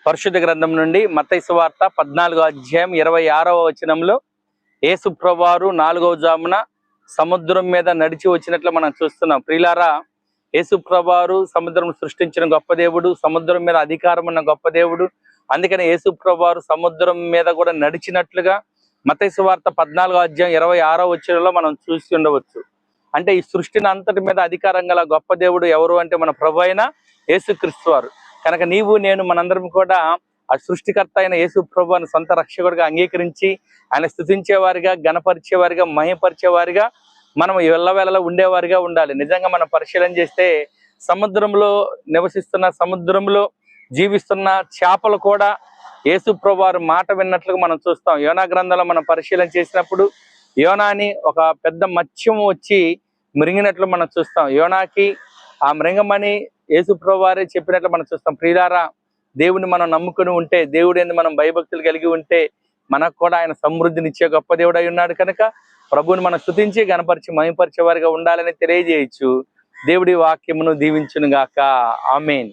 పరిశుద్ధ గ్రంథం నుండి మత్తయి సువార్త 14వ అధ్యాయం 26వ వచనంలో యేసు ప్రభువారు 4వ జామున సముద్రం మీద నడిచి వచ్చినట్లు మనం చూస్తున్నాం. ప్రియులారా, యేసు ప్రభువారు సముద్రం సృష్టించిన గొప్ప దేవుడు, సముద్రం మీద అధికారం ఉన్న గొప్ప దేవుడు. అందుకని యేసు ప్రభువారు సముద్రం మీద కూడా నడిచినట్లుగా మత్తయి సువార్త 14వ అధ్యాయం 26వ వచనంలో మనం చూసి ఉండవచ్చు. అంటే ఈ సృష్టిని అంతటి మీద అధికారం గల గొప్ప దేవుడు ఎవరు అంటే మన ప్రభు అయిన యేసుక్రీస్తు వారు. కనుక నీవు నేను మనందరం కూడా ఆ సృష్టికర్త అయిన యేసు ప్రభువుని సొంత రక్షకుడిగా అంగీకరించి ఆయన స్తుతించేవారిగా, గణపరిచేవారిగా, మహిమపరిచేవారిగా మనం ఎల్లవేళలా ఉండేవారిగా ఉండాలి. నిజంగా మనం పరిశీలన చేస్తే సముద్రంలో నివసిస్తున్న, సముద్రంలో జీవిస్తున్న చేపలు కూడా యేసు ప్రభువారి మాట విన్నట్లుగా మనం చూస్తాం. యోనా గ్రంథంలో మనం పరిశీలన చేసినప్పుడు యోనాని ఒక పెద్ద మత్స్యం వచ్చి మృంగినట్లు మనం చూస్తాం. యోనాకి ఆ మృంగమని యేసు ప్రభువారే చెప్పినట్లు మనం చూస్తాం. ప్రియులారా, దేవుని మనం నమ్ముకుని ఉంటే, దేవుడు ఏంది మనం భయభక్తులు కలిగి ఉంటే మనకు కూడా ఆయన సమృద్ధినిచ్చే గొప్ప దేవుడు అయి ఉన్నాడు. కనుక ప్రభువుని మనం స్తుతించి గణపరిచి మహిమపరిచే వారిగా ఉండాలని తెలియజేయచ్చు. దేవుడి వాక్యమును దీవించును గాక. ఆమేన్.